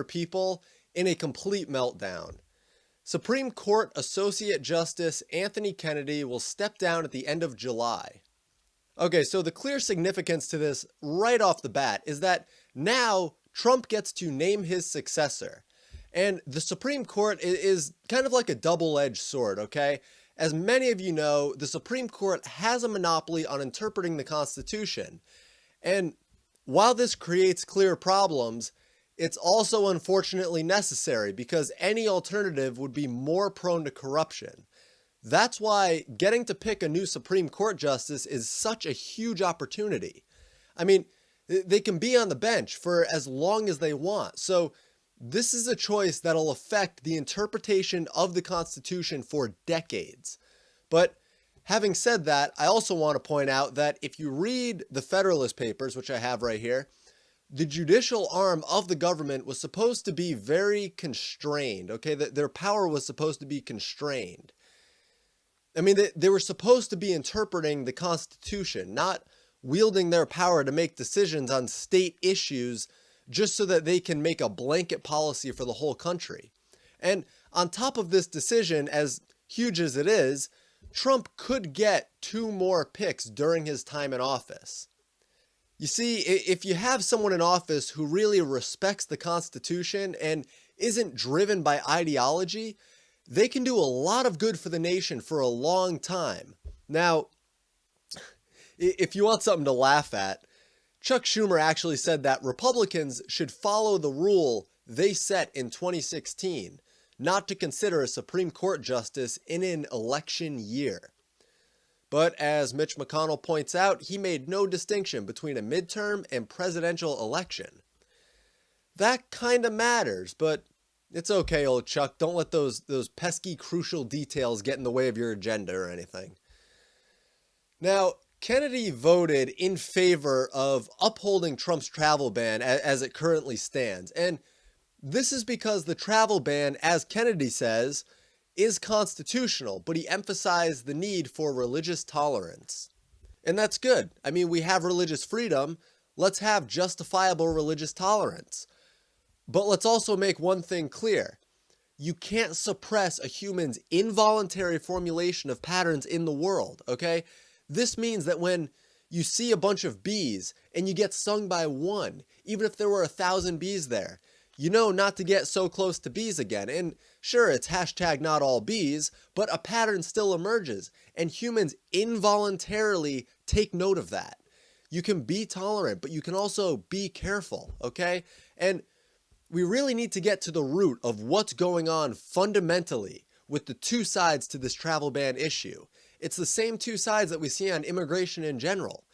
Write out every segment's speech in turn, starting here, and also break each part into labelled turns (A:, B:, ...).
A: people in a complete meltdown. Supreme Court Associate Justice Anthony Kennedy will step down at the end of July. Okay, so the clear significance to this right off the bat is that now Trump gets to name his successor. And the Supreme Court is kind of like a double-edged sword, okay? As many of you know, the Supreme Court has a monopoly on interpreting the Constitution. And while this creates clear problems, it's also unfortunately necessary because any alternative would be more prone to corruption. That's why getting to pick a new Supreme Court justice is such a huge opportunity. I mean, they can be on the bench for as long as they want. So this is a choice that'll affect the interpretation of the Constitution for decades. But having said that, I also want to point out that if you read the Federalist Papers, which I have right here, the judicial arm of the government was supposed to be very constrained, okay? Their power was supposed to be constrained. I mean, they were supposed to be interpreting the Constitution, not wielding their power to make decisions on state issues just so that they can make a blanket policy for the whole country. And on top of this decision, as huge as it is, Trump could get 2 more picks during his time in office. You see, if you have someone in office who really respects the Constitution and isn't driven by ideology, they can do a lot of good for the nation for a long time. Now, if you want something to laugh at, Chuck Schumer actually said that Republicans should follow the rule they set in 2016, not to consider a Supreme Court justice in an election year. But as Mitch McConnell points out, he made no distinction between a midterm and presidential election. That kind of matters, but it's okay, old Chuck. Don't let those pesky crucial details get in the way of your agenda or anything. Now, Kennedy voted in favor of upholding Trump's travel ban as it currently stands. And this is because the travel ban, as Kennedy says, is constitutional, but he emphasized the need for religious tolerance. And that's good. I mean, we have religious freedom. Let's have justifiable religious tolerance. But let's also make one thing clear. You can't suppress a human's involuntary formulation of patterns in the world, okay? This means that when you see a bunch of bees and you get stung by one, even if there were 1,000 bees there, you know not to get so close to bees again. And sure, it's #NotAllBees, but a pattern still emerges, and humans involuntarily take note of that. You can be tolerant, but you can also be careful, okay? And we really need to get to the root of what's going on fundamentally with the 2 sides to this travel ban issue. It's the same 2 sides that we see on immigration in general.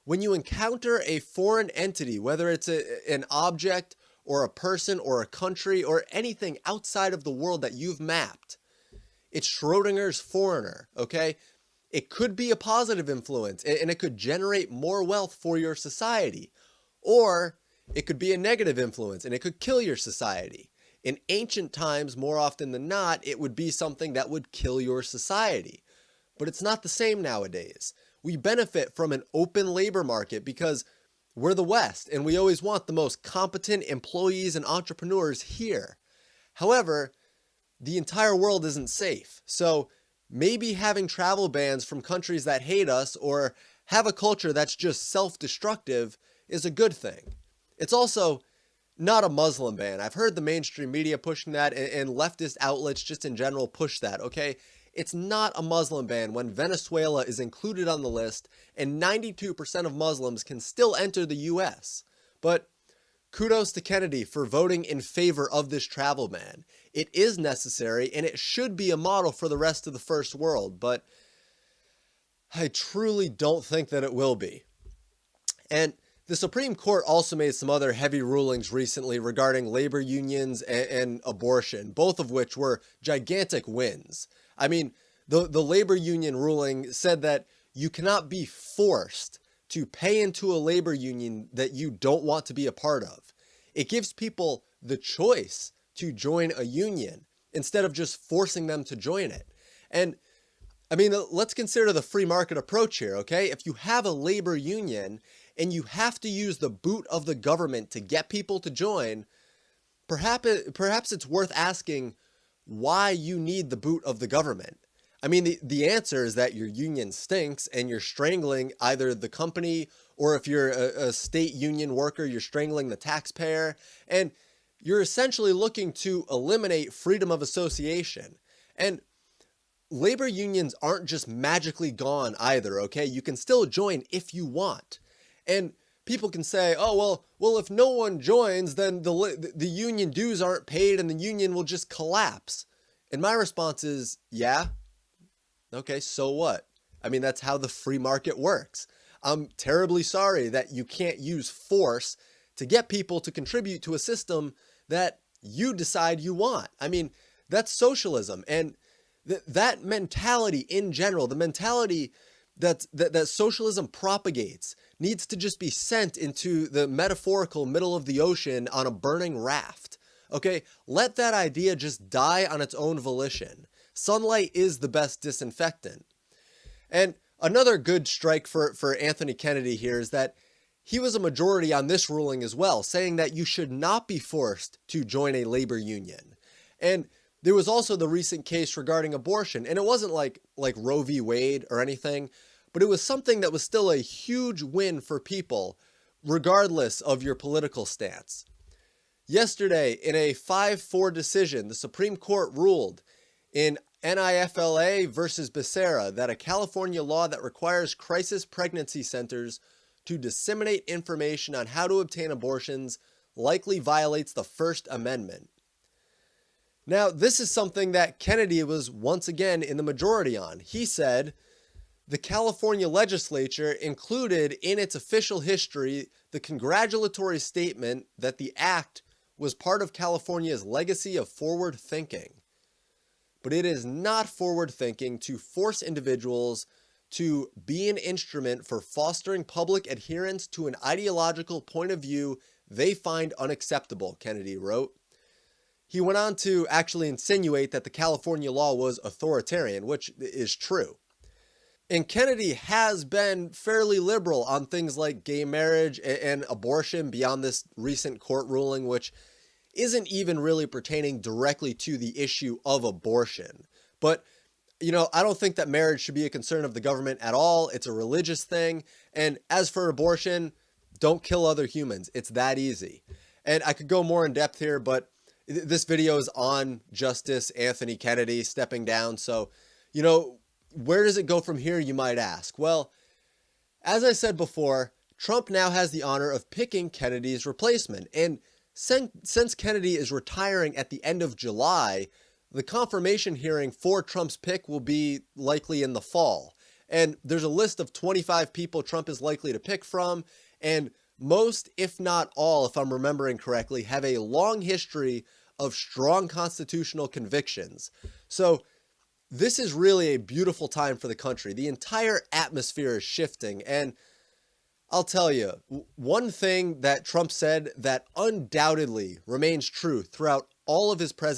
A: When you encounter a foreign entity, whether it's an object or a person or a country or anything outside of the world that you've mapped, it's Schrodinger's foreigner, okay? It could be a positive influence and it could generate more wealth for your society. Or it could be a negative influence and it could kill your society. In ancient times, more often than not, it would be something that would kill your society. But it's not the same nowadays. We benefit from an open labor market because we're the West and we always want the most competent employees and entrepreneurs here. However, the entire world isn't safe. So maybe having travel bans from countries that hate us or have a culture that's just self-destructive is a good thing. It's also not a Muslim ban. I've heard the mainstream media pushing that and leftist outlets just in general push that, okay? It's not a Muslim ban when Venezuela is included on the list and 92% of Muslims can still enter the US. But kudos to Kennedy for voting in favor of this travel ban. It is necessary and it should be a model for the rest of the first world, but I truly don't think that it will be. And the Supreme Court also made some other heavy rulings recently regarding labor unions and abortion, both of which were gigantic wins. I mean, the labor union ruling said that you cannot be forced to pay into a labor union that you don't want to be a part of. It gives people the choice to join a union instead of just forcing them to join it. And I mean, let's consider the free market approach here, okay? If you have a labor union and you have to use the boot of the government to get people to join, perhaps it's worth asking why you need the boot of the government. I mean, the answer is that your union stinks and you're strangling either the company, or if you're a state union worker, you're strangling the taxpayer, and you're essentially looking to eliminate freedom of association. And labor unions aren't just magically gone either, okay? You can still join if you want. And people can say, oh, well, if no one joins, then the union dues aren't paid and the union will just collapse. And my response is, yeah, okay, so what? I mean, that's how the free market works. I'm terribly sorry that you can't use force to get people to contribute to a system that you decide you want. I mean, that's socialism. And that mentality in general, the mentality that socialism propagates, needs to just be sent into the metaphorical middle of the ocean on a burning raft. Okay, let that idea just die on its own volition. Sunlight is the best disinfectant. And another good strike for Anthony Kennedy here is that he was a majority on this ruling as well, saying that you should not be forced to join a labor union. And there was also the recent case regarding abortion, and it wasn't like Roe v. Wade or anything, but it was something that was still a huge win for people, regardless of your political stance. Yesterday, in a 5-4 decision, the Supreme Court ruled in NIFLA versus Becerra that a California law that requires crisis pregnancy centers to disseminate information on how to obtain abortions likely violates the First Amendment. Now, this is something that Kennedy was once again in the majority on. He said the California legislature included in its official history the congratulatory statement that the act was part of California's legacy of forward thinking. But it is not forward thinking to force individuals to be an instrument for fostering public adherence to an ideological point of view they find unacceptable, Kennedy wrote. He went on to actually insinuate that the California law was authoritarian, which is true. And Kennedy has been fairly liberal on things like gay marriage and abortion beyond this recent court ruling, which isn't even really pertaining directly to the issue of abortion. But, you know, I don't think that marriage should be a concern of the government at all. It's a religious thing. And as for abortion, don't kill other humans. It's that easy. And I could go more in depth here, but this video is on Justice Anthony Kennedy stepping down. So, you know, where does it go from here, you might ask? Well, as I said before, Trump now has the honor of picking Kennedy's replacement. And since Kennedy is retiring at the end of July, the confirmation hearing for Trump's pick will be likely in the fall. And there's a list of 25 people Trump is likely to pick from. And most, if not all, if I'm remembering correctly, have a long history of strong constitutional convictions. So this is really a beautiful time for the country. The entire atmosphere is shifting. And I'll tell you, one thing that Trump said that undoubtedly remains true throughout all of his presidency